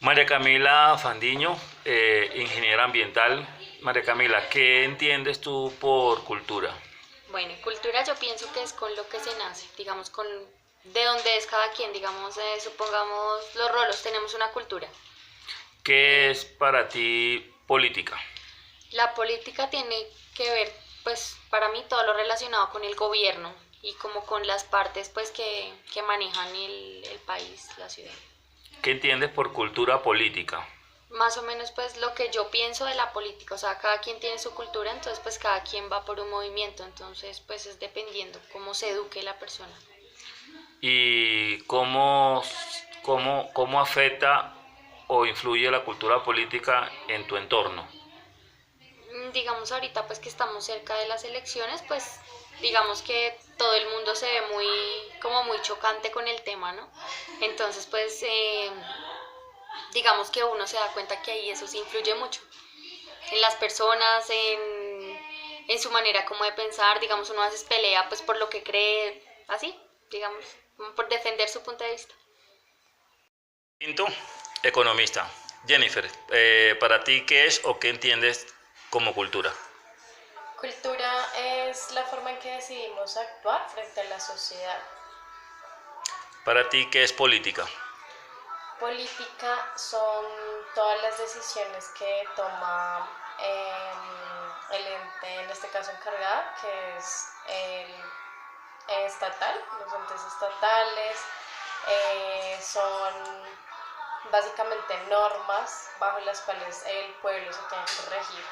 María Camila Fandiño, ingeniera ambiental. María Camila, ¿qué entiendes tú por cultura? Bueno, cultura yo pienso que es con lo que se nace, digamos, con de dónde es cada quien, digamos, supongamos los rolos, tenemos una cultura. ¿Qué Eh, es para ti política? la política tiene que ver, pues, para mí todo lo relacionado con el gobierno y como con las partes, pues, que manejan el país, la ciudad. ¿Qué entiendes por cultura política? Más o menos, pues, lo que yo pienso de la política, o sea, cada quien tiene su cultura, entonces, pues, cada quien va por un movimiento, entonces, pues, es dependiendo cómo se eduque la persona. ¿Y cómo afecta o influye la cultura política en tu entorno? Digamos ahorita pues que estamos cerca de las elecciones, pues digamos que todo el mundo se ve muy como muy chocante con el tema, ¿no? Entonces pues digamos que uno se da cuenta que ahí eso sí influye mucho en las personas, en su manera como de pensar, digamos uno a veces pelea pues por lo que cree, así, digamos, como por defender su punto de vista. Quinto, economista. Jennifer, para ti, ¿qué es o qué entiendes como cultura? Cultura es la forma en que decidimos actuar frente a la sociedad. Para ti, ¿qué es política? Política son todas las decisiones que toma el ente, en este caso encargada, que es el estatal, los entes estatales. Son básicamente normas bajo las cuales el pueblo se tiene que regir.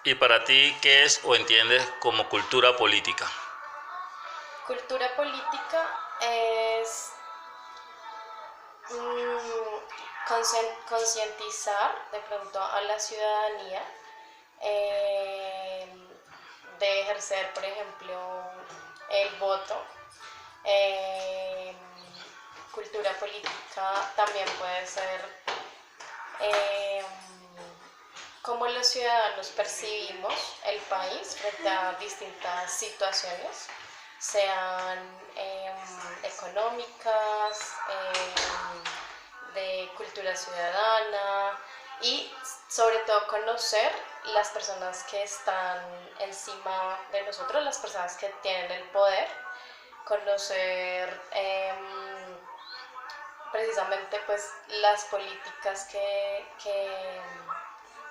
Y para ti, ¿qué es o entiendes como cultura política? Cultura política es concientizar de pronto a la ciudadanía eh, de ejercer, por ejemplo, el voto. Eh, Cultura política también puede ser eh, cómo los ciudadanos percibimos el país frente a distintas situaciones, sean económicas, de cultura ciudadana y sobre todo conocer las personas que están encima de nosotros, las personas que tienen el poder, conocer precisamente pues las políticas que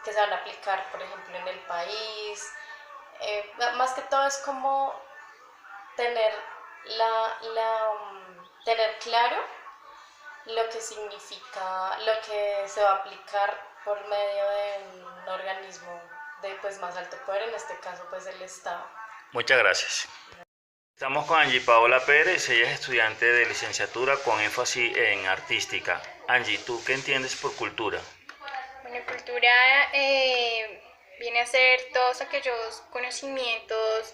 se van a aplicar, por ejemplo, en el país. Más que todo es como tener, tener claro lo que significa, lo que se va a aplicar por medio de un organismo de pues más alto poder, en este caso pues el Estado. Muchas gracias. Estamos con Angie Paola Pérez, ella es estudiante de licenciatura con énfasis en artística. Angie, ¿tú qué entiendes por cultura? Bueno, cultura viene a ser todos aquellos conocimientos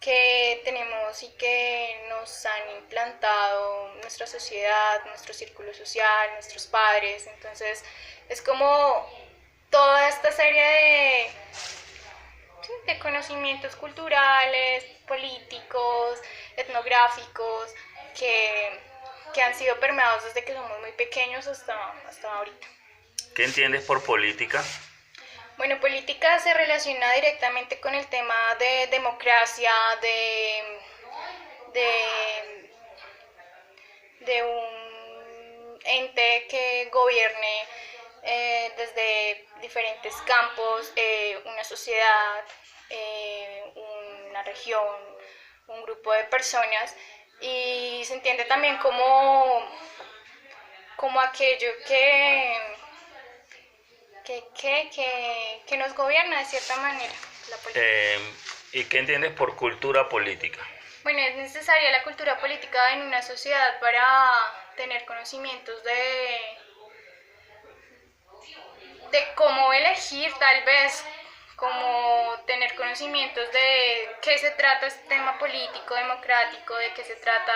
que tenemos y que nos han implantado nuestra sociedad, nuestro círculo social, nuestros padres. Entonces, es como toda esta serie de conocimientos culturales, políticos, etnográficos, que, que han sido permeados desde que somos muy pequeños hasta ahorita. ¿Qué entiendes por política? Bueno, política se relaciona directamente con el tema de democracia, de, de un ente que gobierne desde diferentes campos, una sociedad, una región, un grupo de personas, y se entiende también como aquello que nos gobierna de cierta manera, la política. ¿Y qué entiendes por cultura política? Bueno, es necesaria la cultura política en una sociedad para tener conocimientos de cómo elegir, tal vez, como tener conocimientos de qué se trata este tema político, democrático, de qué se trata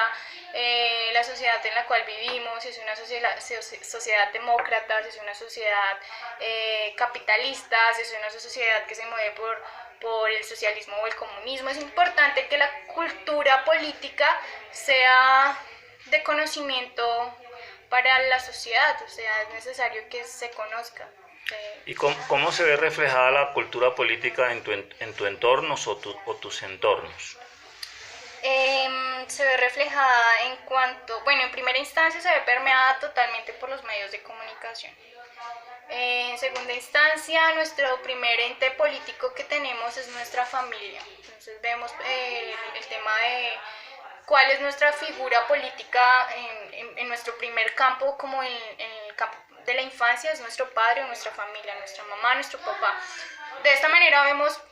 la sociedad en la cual vivimos, si es una sociedad demócrata, si es una sociedad capitalista, si es una sociedad que se mueve por el socialismo o el comunismo. Es importante que la cultura política sea de conocimiento para la sociedad, o sea, es necesario que se conozca. ¿Y cómo se ve reflejada la cultura política en tu entorno o tus entornos? Se ve reflejada en cuanto, bueno, en primera instancia se ve permeada totalmente por los medios de comunicación. En segunda instancia, nuestro primer ente político que tenemos es nuestra familia. Entonces vemos el tema de cuál es nuestra figura política en nuestro primer campo, como en el campo de la infancia, es nuestro padre o nuestra familia, nuestra mamá, nuestro papá. De esta manera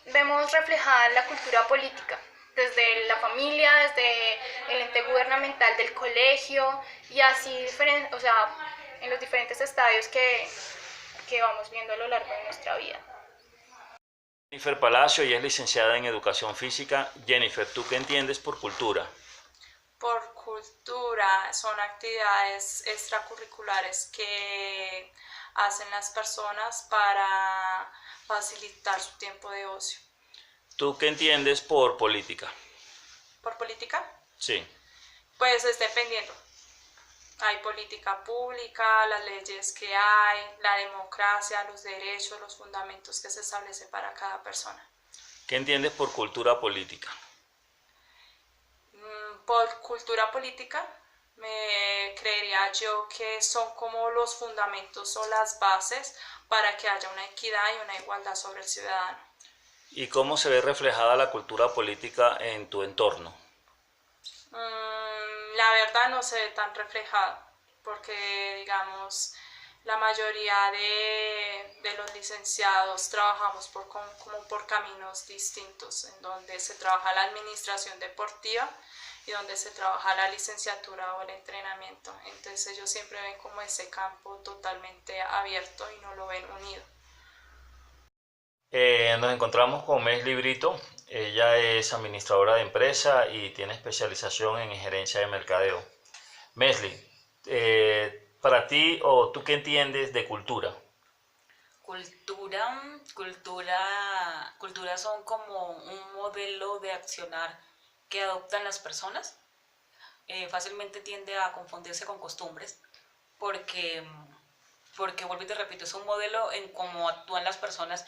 vemos reflejada la cultura política, desde la familia, desde el ente gubernamental del colegio y así, o sea, en los diferentes estadios que vamos viendo a lo largo de nuestra vida. Jennifer Palacio, ella es licenciada en Educación Física. Jennifer, ¿tú qué entiendes por cultura? Por cultura son actividades extracurriculares que hacen las personas para facilitar su tiempo de ocio. ¿Tú qué entiendes por política? ¿Por política? Sí. Pues es dependiendo. Hay política pública, las leyes que hay, la democracia, los derechos, los fundamentos que se establecen para cada persona. ¿Qué entiendes por cultura política? Por cultura política, me creería yo que son como los fundamentos o las bases para que haya una equidad y una igualdad sobre el ciudadano. ¿Y cómo se ve reflejada la cultura política en tu entorno? La verdad no se ve tan reflejada, porque digamos, la mayoría de los licenciados trabajamos como por caminos distintos, en donde se trabaja la administración deportiva y donde se trabaja la licenciatura o el entrenamiento. Entonces ellos siempre ven como ese campo totalmente abierto y no lo ven unido. Nos encontramos con Mesli Brito. Ella es administradora de empresa y tiene especialización en gerencia de mercadeo. Mesli, para ti, o tú qué entiendes de cultura? Cultura son como un modelo de accionar que adoptan las personas. Fácilmente tiende a confundirse con costumbres porque vuelvo y te repito, es un modelo en cómo actúan las personas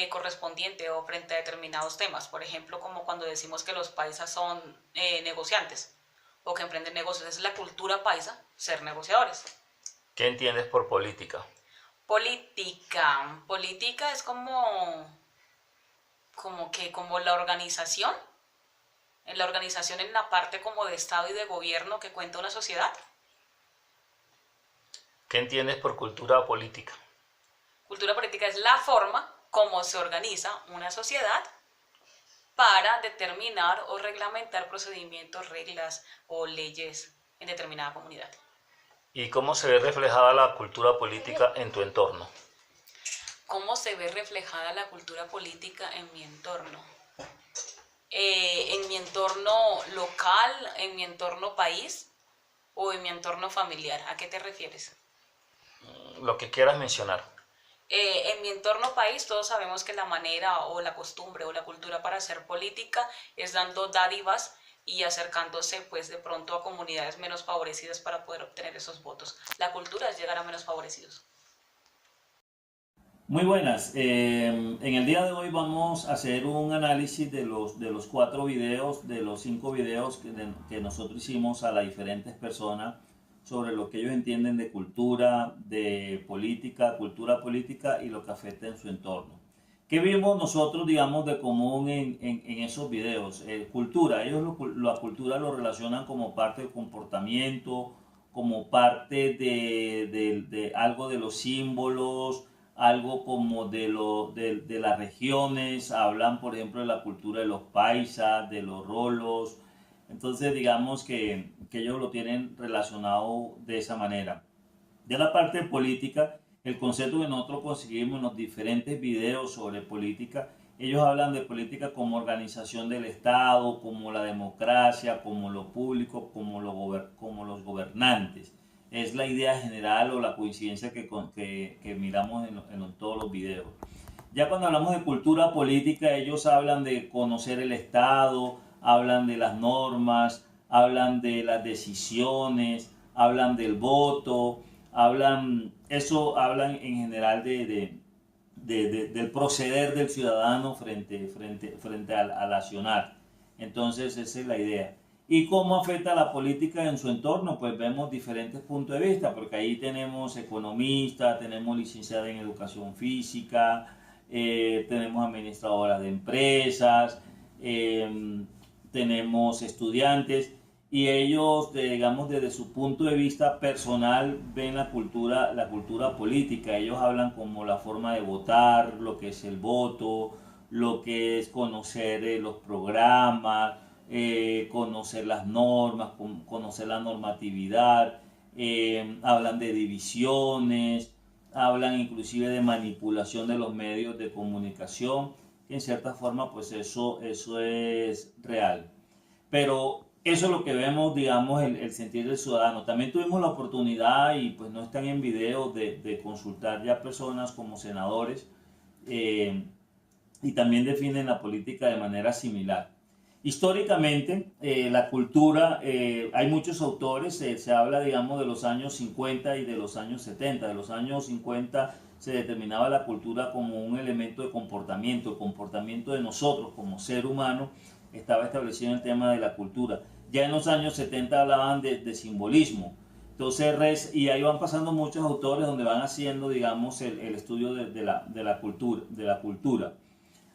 correspondiente o frente a determinados temas. Por ejemplo, como cuando decimos que los paisas son negociantes o que emprenden negocios. Esa es la cultura paisa, ser negociadores. ¿Qué entiendes por política? Política es como la organización. En la organización, en la parte como de Estado y de gobierno que cuenta una sociedad. ¿Qué entiendes por cultura política? Cultura política es la forma como se organiza una sociedad para determinar o reglamentar procedimientos, reglas o leyes en determinada comunidad. ¿Y cómo se ve reflejada la cultura política en tu entorno? ¿Cómo se ve reflejada la cultura política en mi entorno? En mi entorno local, en mi entorno país o en mi entorno familiar. ¿A qué te refieres? Lo que quieras mencionar. En mi entorno país todos sabemos que la manera o la costumbre o la cultura para hacer política es dando dádivas y acercándose pues de pronto a comunidades menos favorecidas para poder obtener esos votos. La cultura es llegar a menos favorecidos. Muy buenas, en el día de hoy vamos a hacer un análisis de los 4 videos, de los 5 videos que nosotros hicimos a las diferentes personas sobre lo que ellos entienden de cultura, de política, cultura política y lo que afecta en su entorno. ¿Qué vimos nosotros, digamos, de común en esos videos? Cultura, ellos la cultura lo relacionan como parte del comportamiento, como parte de algo de los símbolos, algo como de las regiones. Hablan, por ejemplo, de la cultura de los paisas, de los rolos. Entonces, digamos que ellos lo tienen relacionado de esa manera. De la parte política, el concepto que nosotros conseguimos en los diferentes videos sobre política, ellos hablan de política como organización del Estado, como la democracia, como lo público, como los gobernantes. Es la idea general o la coincidencia que miramos en todos los videos. Ya cuando hablamos de cultura política, ellos hablan de conocer el Estado, hablan de las normas, hablan de las decisiones, hablan del voto, hablan en general del proceder del ciudadano frente al accionar. Entonces esa es la idea. ¿Y cómo afecta la política en su entorno? Pues vemos diferentes puntos de vista, porque ahí tenemos economistas, tenemos licenciadas en educación física, tenemos administradoras de empresas, tenemos estudiantes, y ellos, digamos, desde su punto de vista personal ven la cultura política. Ellos hablan como la forma de votar, lo que es el voto, lo que es conocer los programas, conocer las normas, conocer la normatividad, hablan de divisiones, hablan inclusive de manipulación de los medios de comunicación, que en cierta forma pues eso es real. Pero eso es lo que vemos, digamos, el sentir del ciudadano. También tuvimos la oportunidad, y pues no están en video, de consultar ya personas como senadores, y también definen la política de manera similar. Históricamente, la cultura, hay muchos autores, se habla, digamos, de los años 50 y de los años 70. De los años 50 se determinaba la cultura como un elemento de comportamiento, el comportamiento de nosotros como ser humano estaba establecido en el tema de la cultura. Ya en los años 70 hablaban de simbolismo. Entonces, y ahí van pasando muchos autores donde van haciendo, digamos, el estudio de la cultura.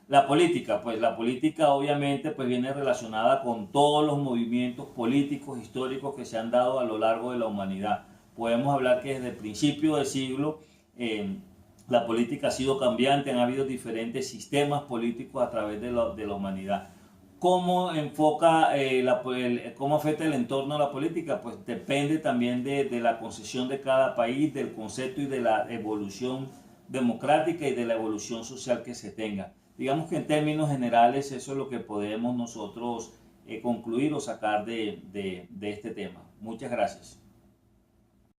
La política, pues la política obviamente pues viene relacionada con todos los movimientos políticos históricos que se han dado a lo largo de la humanidad. Podemos hablar que desde el principio del siglo la política ha sido cambiante, han habido diferentes sistemas políticos a través de la humanidad. ¿Cómo cómo afecta el entorno a la política? Pues depende también de la concepción de cada país, del concepto y de la evolución democrática y de la evolución social que se tenga. Digamos que en términos generales eso es lo que podemos nosotros concluir o sacar de este tema. Muchas gracias.